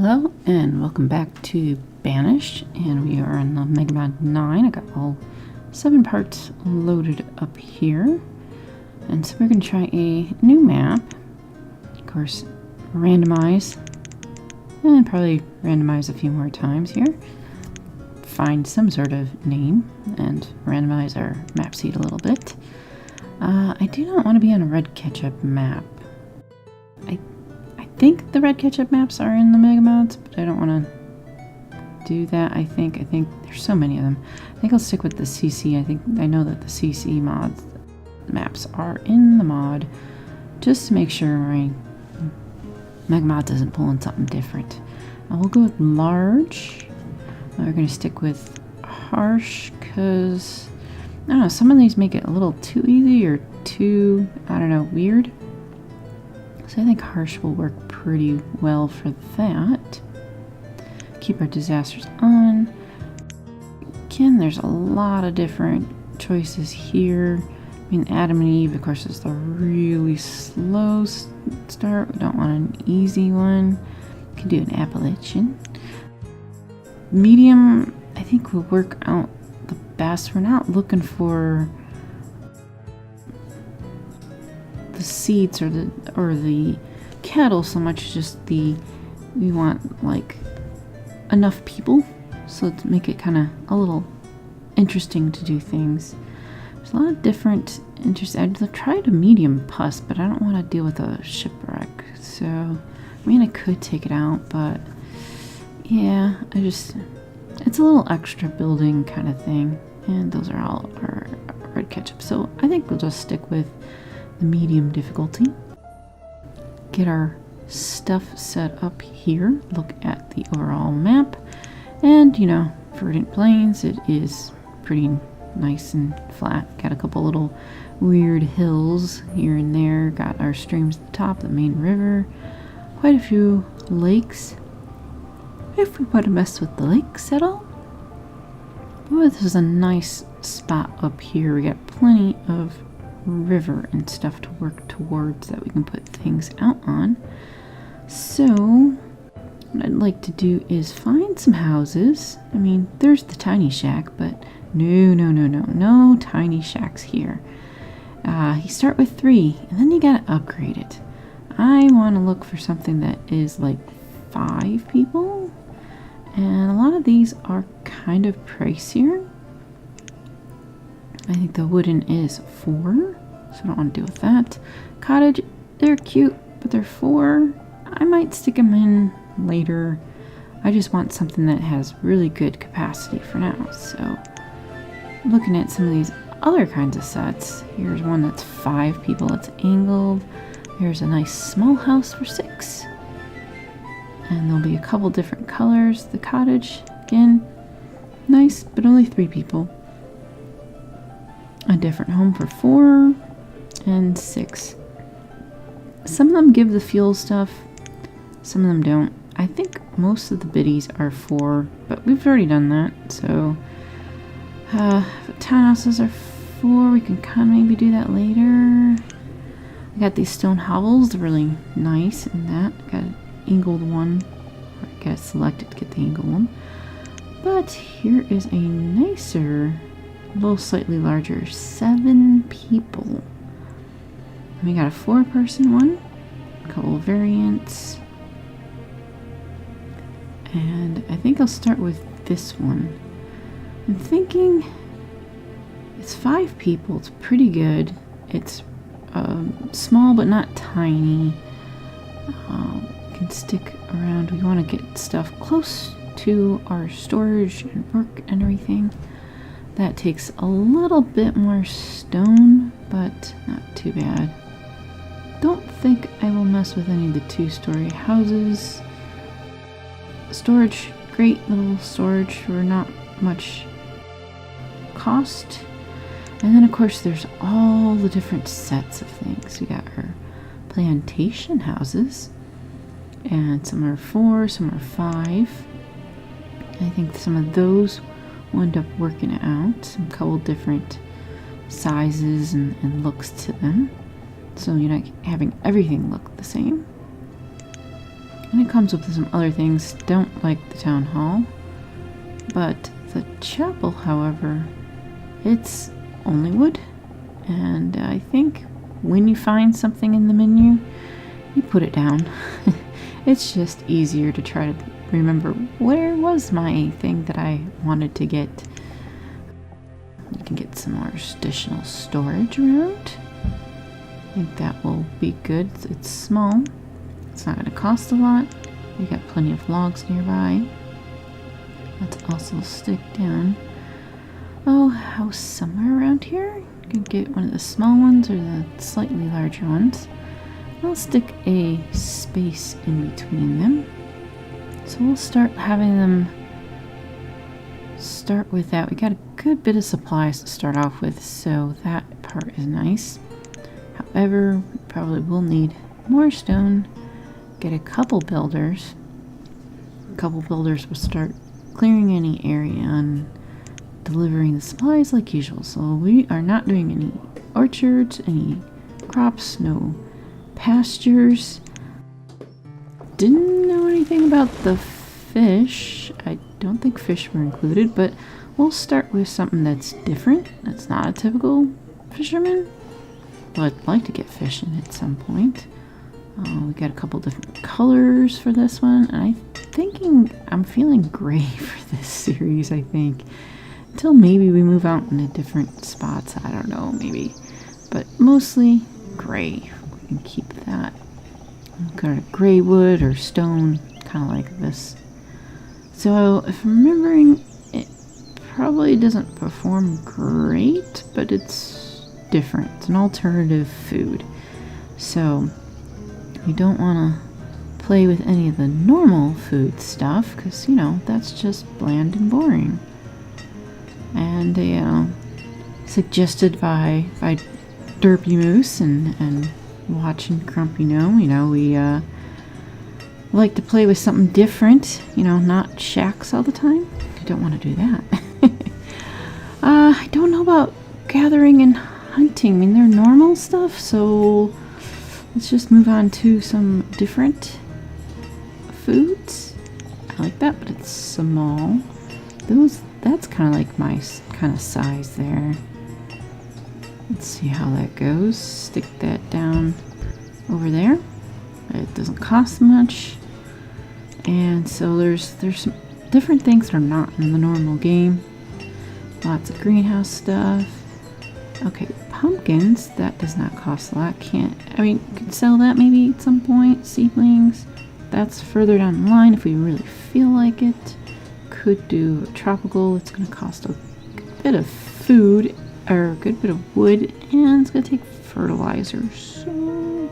Hello and welcome back to Banished, and we are on the MegaMod 9. I got all 7 parts loaded up here, and so we're going to try a new map. Of course, randomize, and probably randomize a few more times here. Find some sort of name and randomize our map seed a little bit. I do not want to be on a red ketchup map. I think the red ketchup maps are in the MegaMods, but I don't want to do that. I think there's so many of them. I think I'll stick with the CC. I know that the CC mods maps are in the mod, just to make sure my MegaMods isn't pulling something different. We'll go with large. We're going to stick with harsh because I don't know, some of these make it a little too easy or too, I don't know, weird. So I think harsh will work pretty well for that. Keep our disasters on. Again, there's a lot of different choices here. I mean, Adam and Eve, of course, is the really slow start. We don't want an easy one. We can do an Appalachian. Medium, I think, will work out the best. We're not looking for the seeds or the cattle so much, just we want like enough people, so to make it kind of a little interesting to do things. There's a lot of different interests. I've tried a medium pus, but I don't want to deal with a shipwreck, so I mean I could take it out, but yeah, it's a little extra building kind of thing, and those are all our red ketchup, so I think we'll just stick with the medium difficulty. Get our stuff set up here, look at the overall map, and you know, verdant plains, it is pretty nice and flat. Got a couple little weird hills here and there, got our streams at the top, the main river, quite a few lakes, if we want to mess with the lakes at all. Ooh, this is a nice spot up here. We got plenty of river and stuff to work towards that we can put things out on. So what I'd like to do is find some houses. I mean, there's the tiny shack, but no tiny shacks here. You start with 3 and then you gotta upgrade it. I want to look for something that is like 5 people, and a lot of these are kind of pricier. I think the wooden is 4, so I don't want to deal with that. Cottage, they're cute, but they're 4. I might stick them in later. I just want something that has really good capacity for now. So, looking at some of these other kinds of sets, here's one that's 5 people, it's angled. Here's a nice small house for 6. And there'll be a couple different colors. The cottage, again, nice, but only 3 people. A different home for 4 and 6. Some of them give the fuel stuff, some of them don't. I think most of the biddies are 4, but we've already done that, so townhouses are 4. We can kind of maybe do that later. I got these stone hovels, they're really nice, and that got an angled one. I gotta select it to get the angled one. But here is a nicer, a little slightly larger, 7 people. And we got a 4-person one, a couple of variants, and I think I'll start with this one. I'm thinking it's 5 people, it's pretty good. It's small but not tiny. Can stick around. We want to get stuff close to our storage and work and everything. That takes a little bit more stone, but not too bad. Don't think I will mess with any of the 2-story houses. Storage, great little storage for not much cost. And then of course there's all the different sets of things. We got our plantation houses, and some are 4, some are 5. I think some of those will end up working out. Some couple different sizes and looks to them, so you're not having everything look the same. And it comes with some other things. Don't like the town hall. But the chapel, however, it's only wood. And I think when you find something in the menu, you put it down. It's just easier to try to remember where was my thing that I wanted to get. You can get some more additional storage around. I think that will be good. It's small. It's not going to cost a lot. You got plenty of logs nearby. Let's also stick down. Oh, house somewhere around here. You can get one of the small ones or the slightly larger ones. I'll stick a space in between them. So we'll start having them start with that. We got a good bit of supplies to start off with, so that part is nice. However, we probably will need more stone. Get a couple builders. A couple builders will start clearing any area and delivering the supplies like usual. So we are not doing any orchards, any crops, no pastures. Didn't know anything about the fish. I don't think fish were included, but we'll start with something that's different. That's not a typical fisherman. Well, I'd like to get fishing at some point. We got a couple different colors for this one, and I'm feeling gray for this series, I think. Until maybe we move out into different spots. I don't know, maybe. But mostly gray. We can keep that. We've got a gray wood or stone, kind of like this. So if I'm remembering, it probably doesn't perform great, but it's different. It's an alternative food. So you don't want to play with any of the normal food stuff because, you know, that's just bland and boring. And suggested by Derpy Moose and watching Grumpy Gnome, you know, we like to play with something different, you know, not shacks all the time. I don't want to do that. I don't know about gathering and hunting. I mean, they're normal stuff, so let's just move on to some different foods. I like that, but it's small. That's kind of like my kind of size there. Let's see how that goes. Stick that down over there. It doesn't cost much. And so there's some different things that are not in the normal game. Lots of greenhouse stuff. Okay, pumpkins, that does not cost a lot. Could sell that maybe at some point. Seedlings, that's further down the line if we really feel like it. Could do a tropical. It's going to cost a good bit of food, or a good bit of wood, and it's going to take fertilizer. So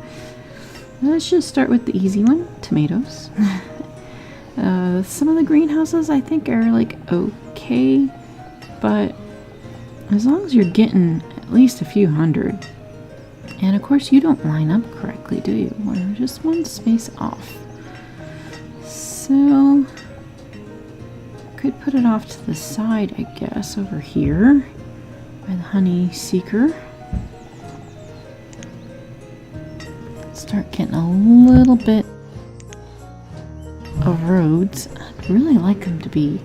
let's just start with the easy one, tomatoes. Some of the greenhouses I think are like okay, but as long as you're getting at least a few hundred, and of course you don't line up correctly, do you? We're just one space off. So could put it off to the side, I guess, over here by the honey seeker. Start getting a little bit of roads. I'd really like them to be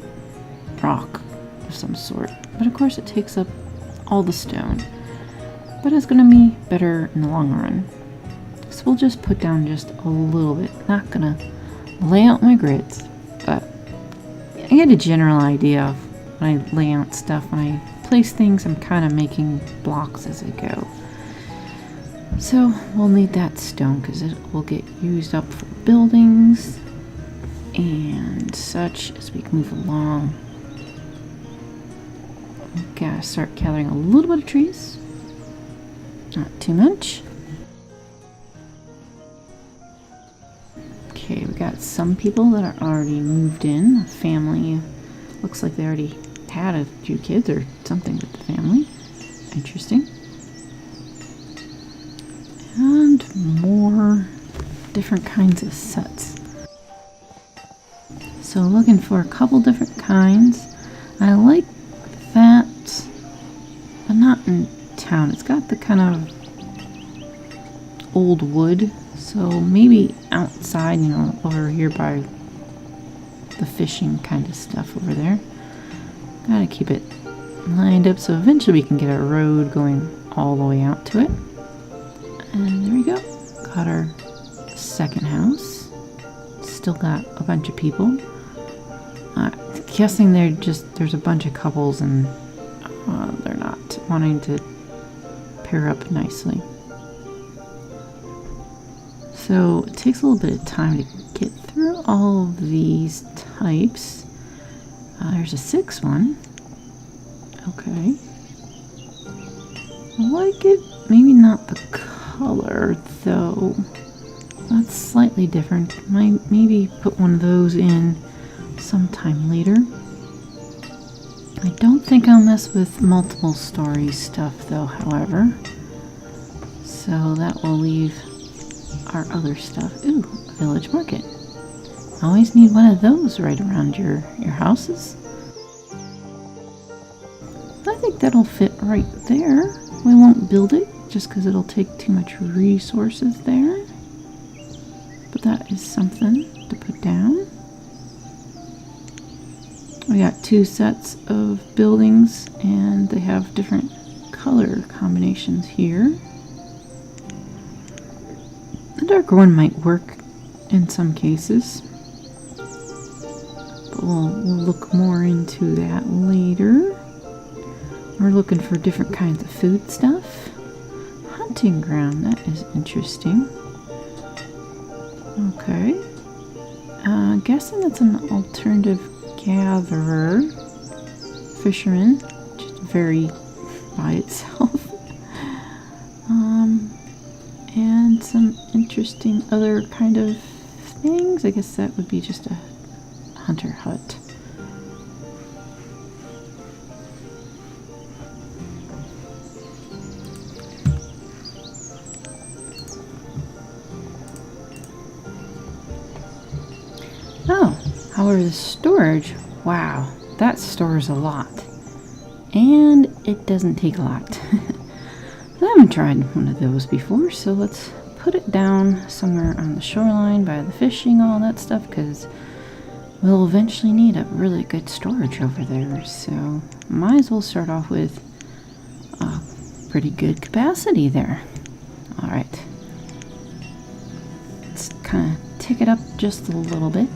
rock of some sort, but of course it takes up all the stone. But it's going to be better in the long run. So we'll just put down just a little bit. Not going to lay out my grids, but I get a general idea of when I lay out stuff. When I place things, I'm kind of making blocks as I go. So we'll need that stone because it will get used up for buildings and such as we move along. Gotta start gathering a little bit of trees. Not too much. Okay, we got some people that are already moved in. A family. Looks like they already had a few kids or something with the family. Interesting. And more different kinds of sets. So looking for a couple different kinds. I like that, but not in town. It's got the kind of old wood So maybe outside, you know, over here by the fishing kind of stuff over there. Gotta keep it lined up so eventually we can get a road going all the way out to it. And there we go. Got our second house. Still got a bunch of people. Guessing there's a bunch of couples and they're not wanting to pair up nicely. So it takes a little bit of time to get through all of these types. There's a 6th one. Okay. I like it. Maybe not the color though. That's slightly different. Might maybe put one of those in sometime later. I don't think I'll mess with multiple story stuff though, however. So that will leave our other stuff. Ooh, a village market. Always need one of those right around your houses. I think that'll fit right there. We won't build it just because it'll take too much resources there. But that is something to put down. We got 2 sets of buildings and they have different color combinations here. The darker one might work in some cases, but we'll look more into that later. We're looking for different kinds of food stuff. Hunting ground, that is interesting. Okay. Guessing that's an alternative gatherer. Fisherman, just very by itself. And some interesting other kind of things. I guess that would be just a hunter hut. Oh, however, the storage, wow, that stores a lot. And it doesn't take a lot. I haven't tried one of those before, so let's put it down somewhere on the shoreline by the fishing, all that stuff, because we'll eventually need a really good storage over there. So might as well start off with a pretty good capacity there. All right. Let's kind of tick it up just a little bit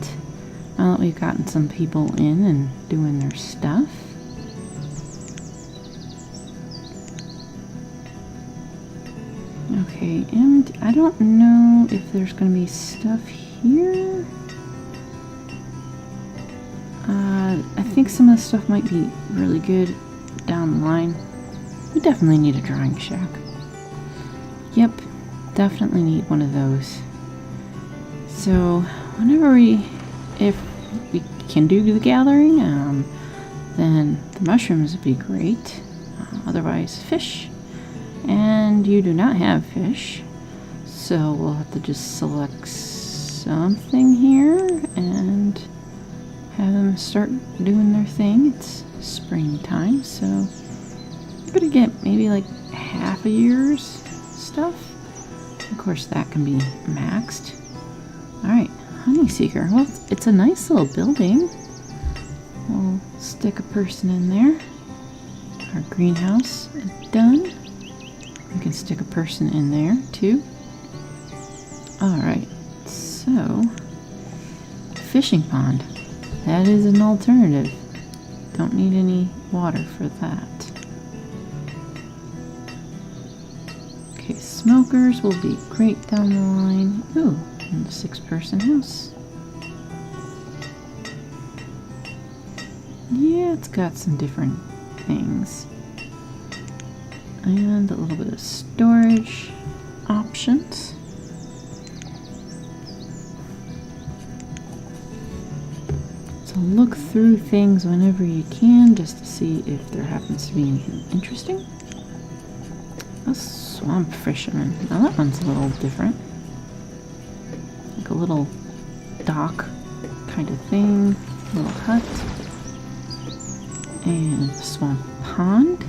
now that we've gotten some people in and doing their stuff. Okay, and I don't know if there's going to be stuff here. I think some of the stuff might be really good down the line. We definitely need a drying shack. Yep, definitely need one of those. So if we can do the gathering, then the mushrooms would be great. Otherwise, fish. And you do not have fish, so we'll have to just select something here and have them start doing their thing. It's springtime, so we're gonna get maybe like half a year's stuff. Of course, that can be maxed. Alright, honey seeker. Well, it's a nice little building. We'll stick a person in there. Our greenhouse is done. We can stick a person in there too. Alright, so fishing pond. That is an alternative. Don't need any water for that. Okay, smokers will be great down the line. Ooh, and the 6-person house. Yeah, it's got some different things. And a little bit of storage options. So look through things whenever you can just to see if there happens to be anything interesting. A swamp fisherman. Now that one's a little different. Like a little dock kind of thing. Little hut. And a swamp pond.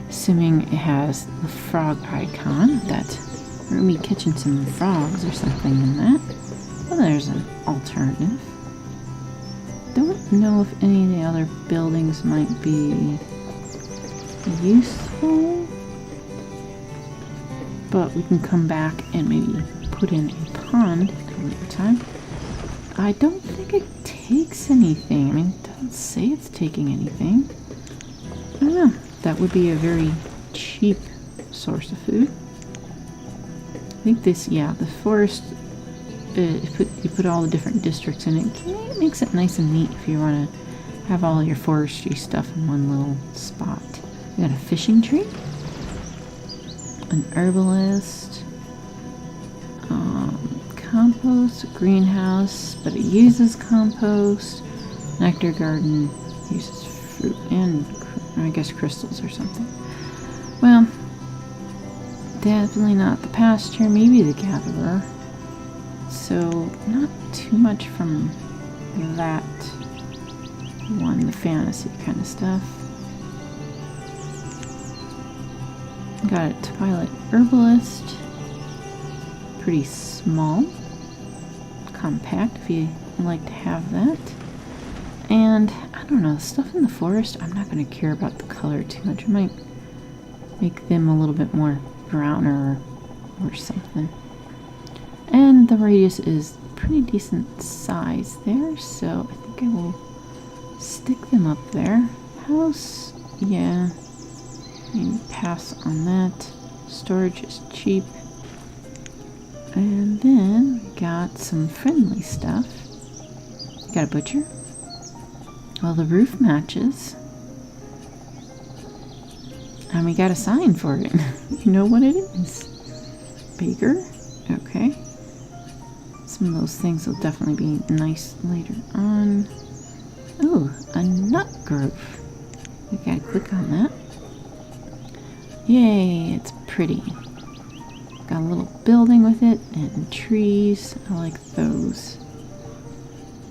Assuming it has the frog icon that We're gonna be catching some frogs or something in that. Well, there's an alternative. Don't know if any of the other buildings might be useful, but we can come back and maybe put in a pond at a later time. I don't think it takes anything. I mean, it doesn't say it's taking anything. I don't know. That would be a very cheap source of food. I think this, yeah, the forest, you put all the different districts in it. It makes it nice and neat if you want to have all your forestry stuff in one little spot. We got a fishing tree, an herbalist, compost, a greenhouse, but it uses compost. Nectar garden uses fruit and, I guess, crystals or something. Well, definitely not the pasture, maybe the gatherer. So, not too much from that one, the fantasy kind of stuff. Got a Twilight Herbalist. Pretty small. Compact if you like to have that. And, I don't know, stuff in the forest, I'm not going to care about the color too much. I might make them a little bit more browner or something. And the radius is pretty decent size there, so I think I will stick them up there. House, yeah, maybe pass on that. Storage is cheap. And then got some friendly stuff. Got a butcher. Well, the roof matches. And we got a sign for it. You know what it is? Baker. Okay. Some of those things will definitely be nice later on. Oh, a nut grove. We gotta click on that. Yay, it's pretty. Got a little building with it and trees. I like those.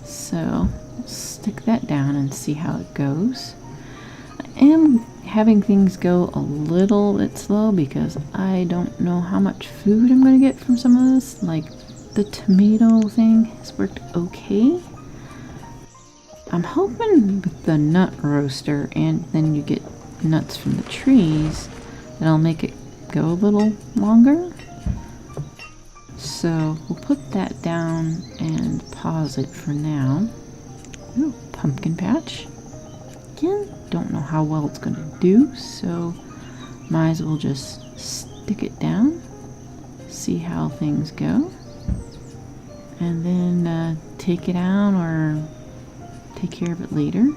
So, we'll stick that down and see how it goes. I am having things go a little bit slow because I don't know how much food I'm going to get from some of this. Like, the tomato thing has worked okay. I'm hoping with the nut roaster and then you get nuts from the trees, that'll make it go a little longer. So we'll put that down and pause it for now. Ooh, pumpkin patch. Again, don't know how well it's going to do, so might as well just stick it down, see how things go, and then take it out or take care of it later.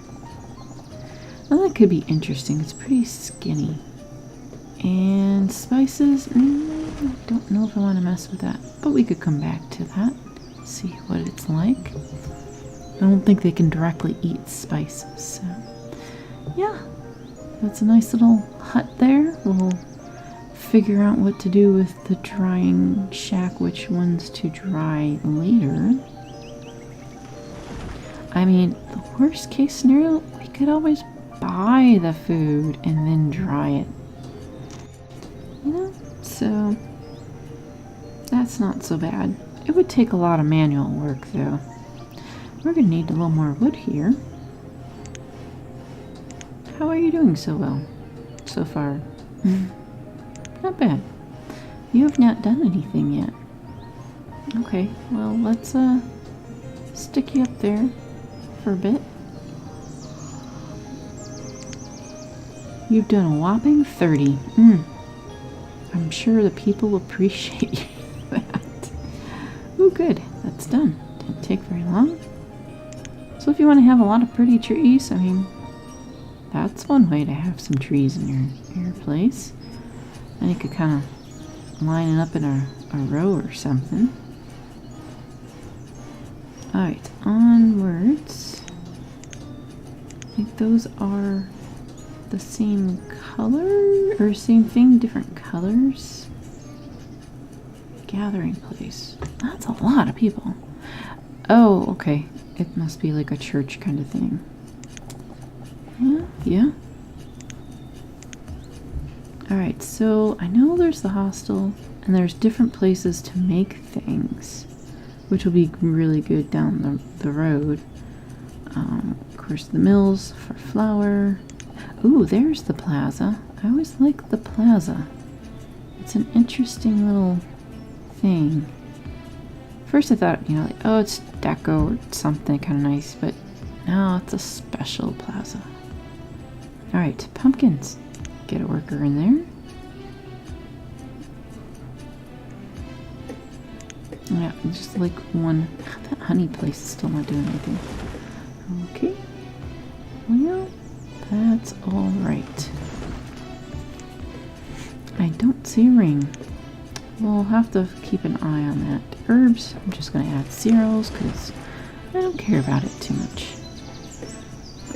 Well, that could be interesting. It's pretty skinny. And spices, I don't know if I want to mess with that, but we could come back to that, see what it's like. I don't think they can directly eat spices, so yeah, that's a nice little hut there. We'll figure out what to do with the drying shack, which ones to dry later. I mean, the worst case scenario, we could always buy the food and then dry it. You know, so that's not so bad. It would take a lot of manual work though. We're gonna need a little more wood here. How are you doing so well so far? Not bad. You have not done anything yet. Okay, well, let's stick you up there for a bit. You've done a whopping 30. I'm sure the people appreciate that. Oh, good. That's done. Didn't take very long. So if you want to have a lot of pretty trees, I mean, that's one way to have some trees in your place. And you could kind of line it up in a row or something. Alright, onwards. I think those are the same color, or same thing, different colors. Gathering place. That's a lot of people. Oh, okay. It must be like a church kind of thing. Yeah. Alright, so I know there's the hostel. And there's different places to make things, which will be really good down the road. Of course, the mills for flour. Ooh, there's the plaza. I always like the plaza. It's an interesting little thing. First I thought, you know, like, oh, it's deco or something kind of nice, but no, it's a special plaza. Alright, pumpkins. Get a worker in there. Yeah, just like one. That honey place is still not doing anything. Okay. Well, that's alright. I don't see a ring. We'll have to keep an eye on that. Herbs, I'm just going to add cereals because I don't care about it too much.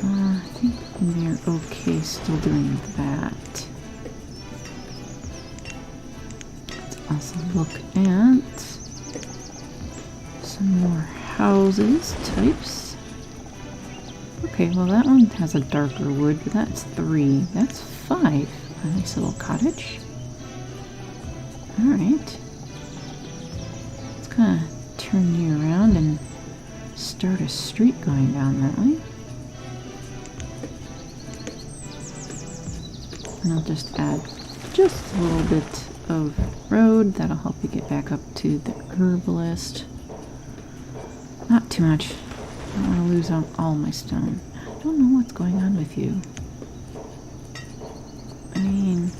I think we're okay still doing that. Let's also look at some more houses types. Okay, well that one has a darker wood, but that's 3. That's 5. A nice little cottage. Alright. Let's kind of turn you around and start a street going down that way. And I'll just add just a little bit of road. That'll help you get back up to the herbalist. Not too much. I don't want to lose all my stone. I don't know what's going on with you. I mean,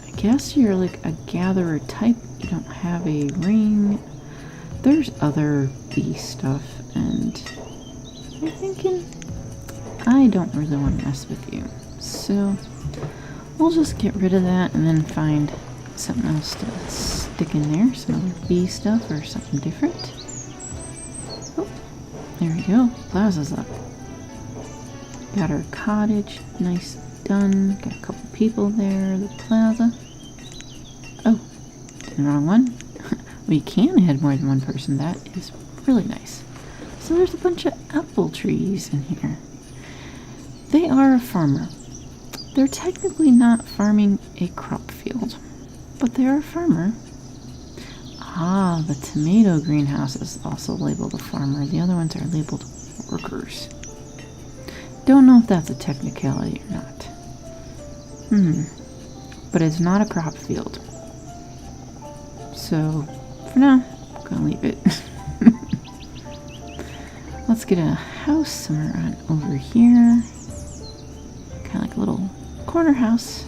I guess you're like a gatherer type. You don't have a ring. There's other bee stuff, and I'm thinking I don't really want to mess with you. So we'll just get rid of that and then find something else to stick in there. Some other bee stuff or something different. Oh, there we go. Plaza's up. Got our cottage. Nice, done. Got a couple people there. The plaza. Oh, the wrong one. We can add more than one person. That is really nice. So there's a bunch of apple trees in here. They are a farmer. They're technically not farming a crop field, but they are a farmer. Ah, the tomato greenhouse is also labeled a farmer. The other ones are labeled workers. Don't know if that's a technicality or not. But it's not a crop field. So, for now, I'm gonna leave it. Let's get a house somewhere on over here. Kind of like a little corner house.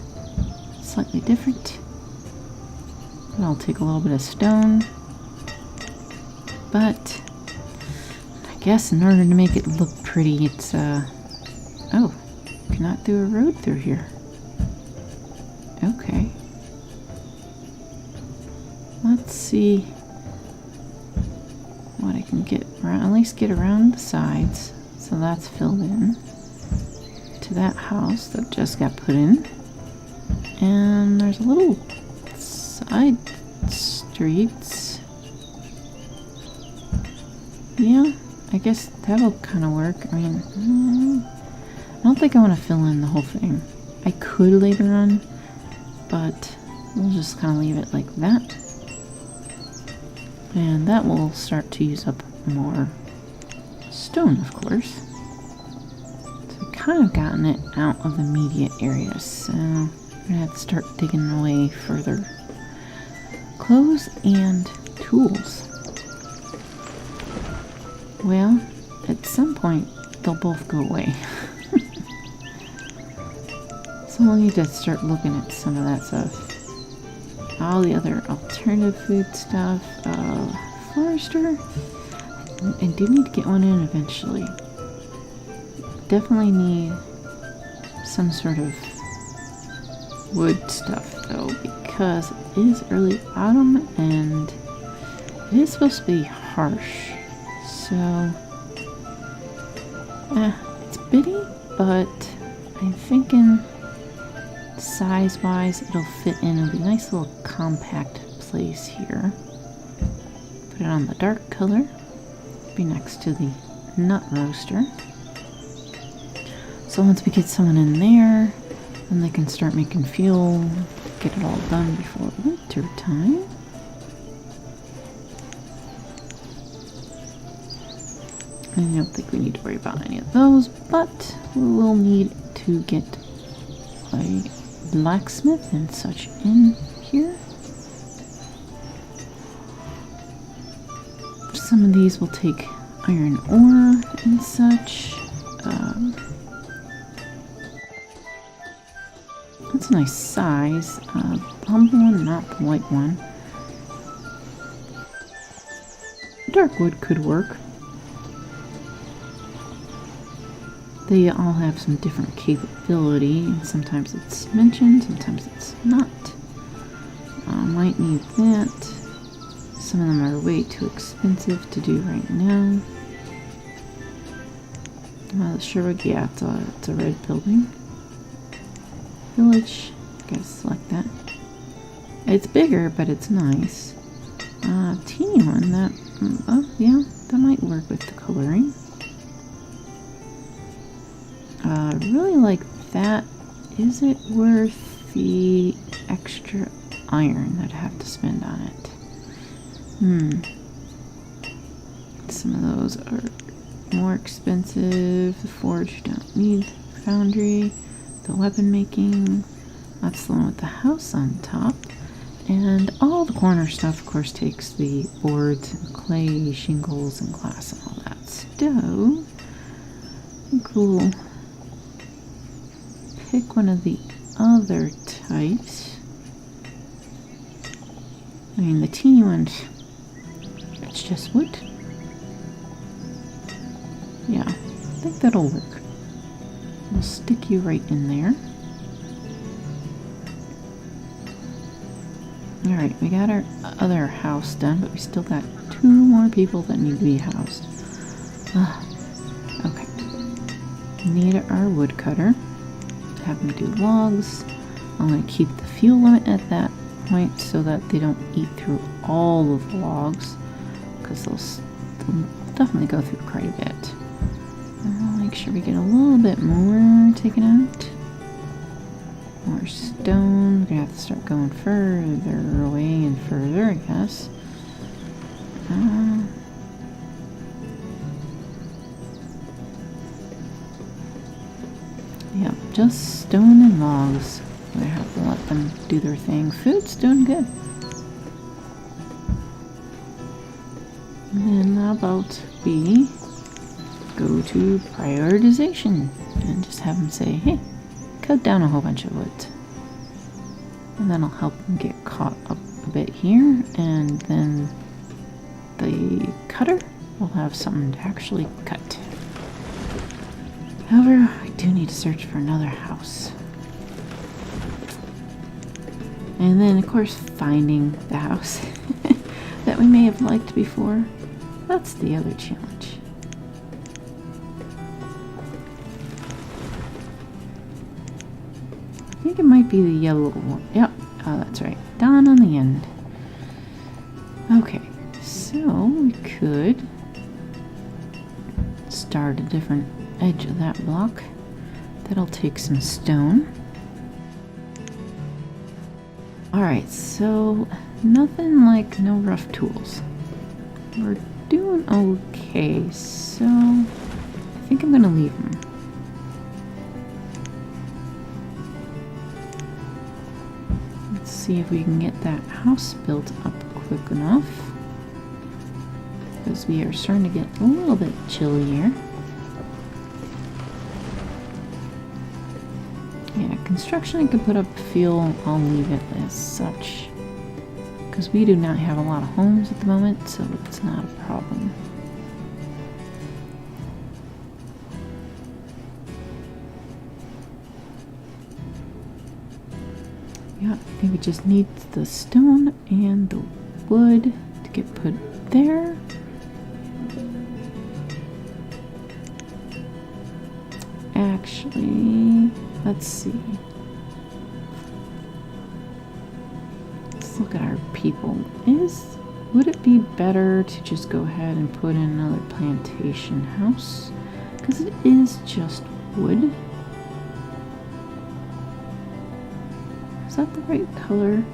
Slightly different. And I'll take a little bit of stone. But, I guess in order to make it look pretty, it's, oh, cannot do a road through here. Okay. Let's see what I can get around, at least get around the sides. So that's filled in to that house that just got put in. And there's a little side streets. Yeah, I guess that'll kind of work. I mean, I don't think I want to fill in the whole thing. I could later on, but we'll just kind of leave it like that. And that will start to use up more stone, of course. So we've kind of gotten it out of the immediate area, so we're gonna have to start digging away further. Clothes and tools. Well, at some point, they'll both go away. So we'll need to start looking at some of that stuff. All the other alternative food stuff. Forester. I do need to get one in eventually. Definitely need some sort of wood stuff though, because it is early autumn and it is supposed to be harsh. So, it's bitty, but I'm thinking size-wise it'll fit in. It'll be a nice little compact place here. Put it on the dark color. Be next to the nut roaster. So once we get someone in there, then they can start making fuel get it all done before winter time. I don't think we need to worry about any of those, but we will need to get a blacksmith and such in here. Some of these will take iron ore and such. That's a nice size. The humble one, not the white one. Dark wood could work. They all have some different capability, and sometimes it's mentioned, sometimes it's not. Might need that. Some of them are way too expensive to do right now. The Sherwood, yeah, it's a red building. Village, gotta select that. It's bigger, but it's nice. Teeny one, that, oh yeah, that might work with the coloring. I really like that. Is it worth the extra iron that I have to spend on it? Some of those are more expensive. The forge, don't need. Foundry, the weapon making. That's the one with the house on top. And all the corner stuff, of course, takes the boards and clay, shingles, and glass and all that. Stove. Cool. Pick one of the other types. I mean, the teeny ones, it's just wood. Yeah, I think that'll work. We'll stick you right in there. Alright, we got our other house done, but we still got 2 more people that need to be housed. Okay. Need our woodcutter. Have them do logs. I'm going to keep the fuel limit at that point so that they don't eat through all of the logs, because they'll definitely go through quite a bit. I'll make sure we get a little bit more taken out. More stone. We're going to have to start going further away and further, I guess. Yeah, just stone and logs. We have to let them do their thing. Food's doing good. And then how about we go to prioritization and just have them say, hey, cut down a whole bunch of wood. And that'll help them get caught up a bit here. And then the cutter will have something to actually cut. However, I do need to search for another house. And then, of course, finding the house that we may have liked before. That's the other challenge. I think it might be the yellow one. Yep, oh, that's right. Down on the end. Okay, so we could start a different edge of that block. That'll take some stone. Alright, so nothing like no rough tools. We're doing okay, so I think I'm gonna leave them. Let's see if we can get that house built up quick enough, because we are starting to get a little bit chillier. Yeah, construction I could put up fuel, I'll leave it as such. Because we do not have a lot of homes at the moment, so it's not a problem. Yeah, I think we just need the stone and the wood to get put there. Actually, let's see. Let's look at our people. Would it be better to just go ahead and put in another plantation house? Because it is just wood. that the right color?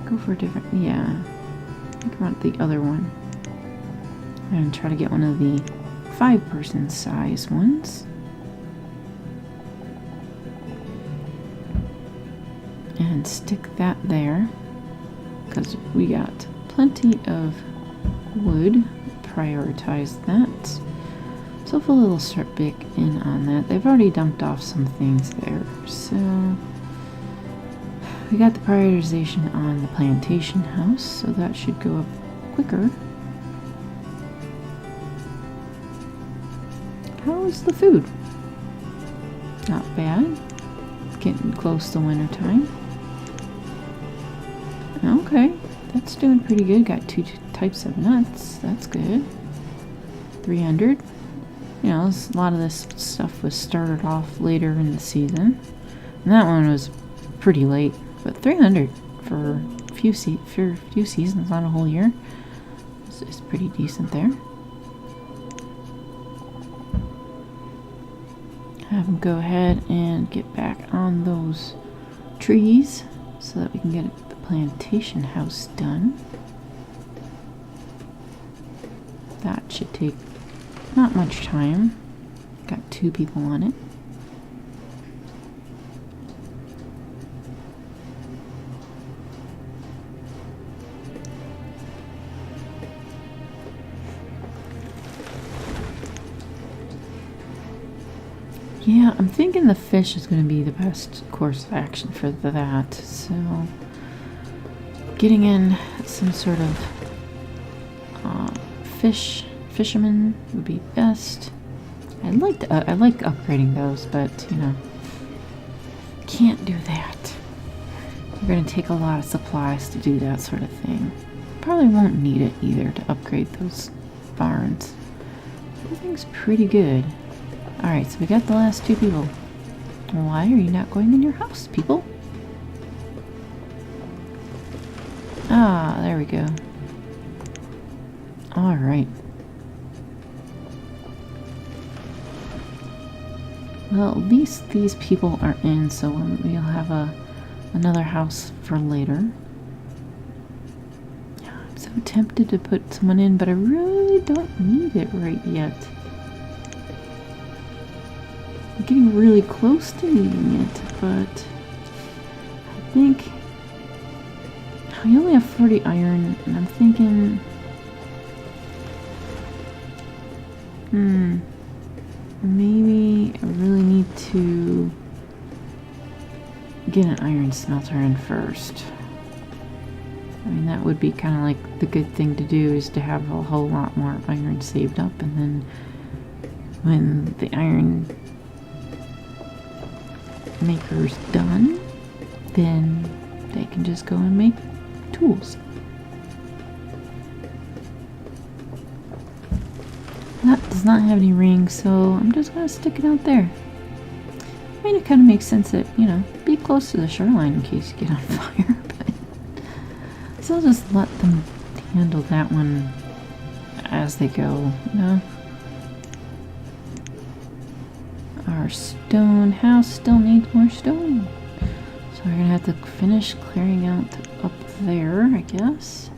Go for a different, yeah. I think I want the other one. I'm gonna try to get one of the 5-person size ones. And stick that there, because we got plenty of wood. Prioritize that. So hopefully they'll start big in on that. They've already dumped off some things there, so we got the prioritization on the plantation house, so that should go up quicker. How is the food? Not bad. Getting close to winter time. Okay, that's doing pretty good. Got 2 types of nuts. That's good. 300. You know, a lot of this stuff was started off later in the season. And that one was pretty late. But 300 for a few seasons, not a whole year, is pretty decent there. Have them go ahead and get back on those trees so that we can get the plantation house done. That should take not much time. Got 2 people on it. Yeah, I'm thinking the fish is going to be the best course of action for that. So, getting in some sort of fisherman would be best. I like upgrading those, but you know, can't do that. We're going to take a lot of supplies to do that sort of thing. Probably won't need it either to upgrade those barns. Everything's pretty good. Alright, so we got the last 2 people. Why are you not going in your house, people? Ah, there we go. Alright. Well, at least these people are in, so we'll have another house for later. I'm so tempted to put someone in, but I really don't need it right yet. I'm getting really close to needing it, but I think we only have 40 iron, and I'm thinking, maybe I really need to get an iron smelter in first. I mean, that would be kind of like the good thing to do, is to have a whole lot more iron saved up, and then when the iron maker's done, then they can just go and make tools. That does not have any rings, so I'm just gonna stick it out there. I mean, it kind of makes sense that, you know, be close to the shoreline in case you get on fire, but so I'll just let them handle that one as they go, you know. Our stone house still needs more stone. So we're gonna have to finish clearing out up there, I guess.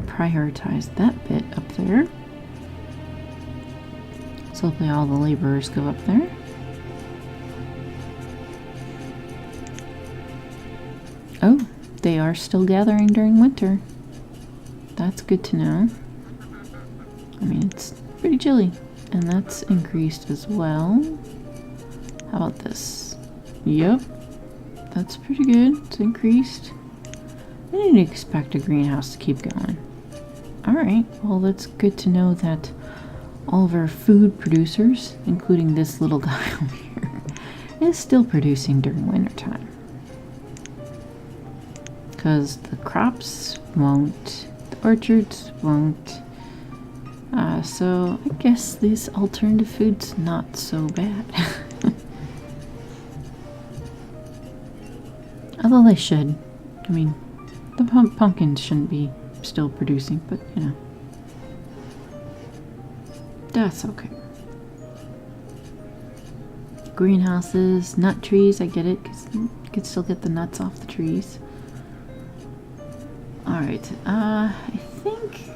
Prioritize that bit up there. So hopefully all the laborers go up there. Oh, they are still gathering during winter. That's good to know. I mean, it's pretty chilly. And that's increased as well. How about this? Yep. That's pretty good. It's increased. I didn't expect a greenhouse to keep going. Alright, well, that's good to know that all of our food producers, including this little guy over here, is still producing during wintertime. Because the crops won't, the orchards won't. So I guess this alternative food's not so bad. Although they should. I mean, the pumpkins shouldn't be still producing, but you know. That's okay. greenhouses, nut trees. I get it, because you could still get the nuts off the trees. Alright, I think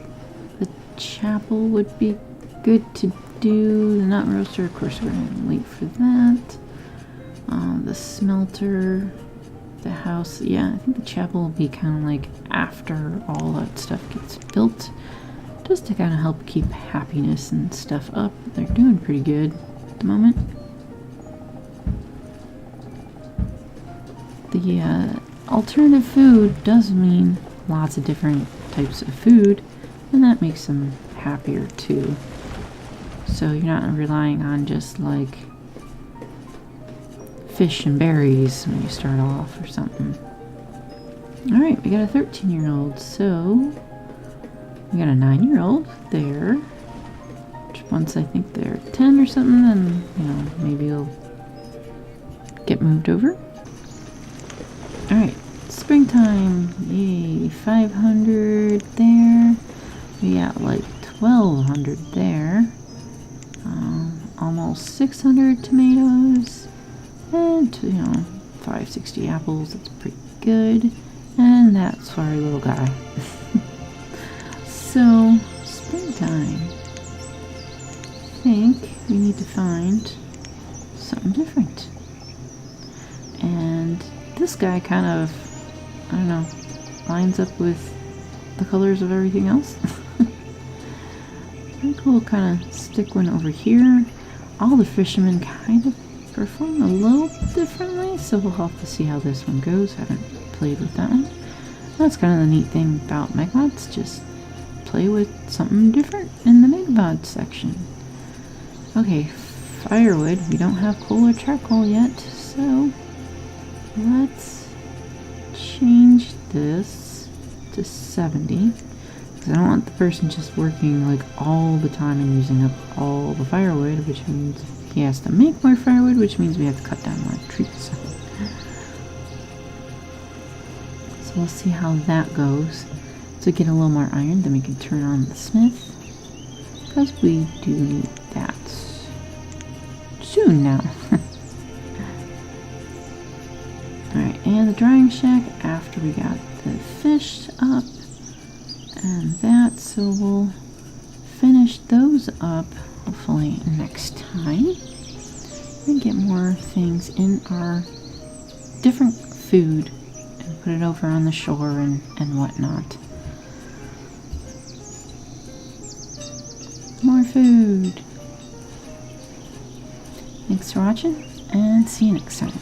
the chapel would be good to do. The nut roaster, of course, we're going to wait for that. The smelter, the house. Yeah, I think the chapel will be kind of like after all that stuff gets built. Just to kind of help keep happiness and stuff up. They're doing pretty good at the moment. The alternative food does mean lots of different types of food, and that makes them happier too. So you're not relying on just like fish and berries when you start off or something. Alright, we got a 13-year-old, so we got a 9-year-old there. Which once I think they're 10 or something, then, you know, maybe they'll get moved over. Alright, springtime. Yay, 500 there. We got like 1,200 there. Almost 600 tomatoes. And, you know, 560 apples. That's pretty good. And that's our little guy. So, springtime. I think we need to find something different. And this guy kind of, I don't know, lines up with the colors of everything else. I think we'll kind of stick one over here. All the fishermen kind of perform a little differently, so we'll have to see how this one goes. Haven't played with that one. That's kind of the neat thing about MegaMods, just play with something different in the MegaMods section. Okay, firewood. We don't have coal or charcoal yet, so let's change this to 70. Because I don't want the person just working like all the time and using up all the firewood, which means he has to make more firewood, which means we have to cut down more trees. So we'll see how that goes. So get a little more iron, then we can turn on the smith. Because we do need that soon now. Alright, and the drying shack after we got the fish up. And that, so we'll finish those up hopefully next time. And get more things in our different food and put it over on the shore and whatnot. More food. Thanks for watching and see you next time.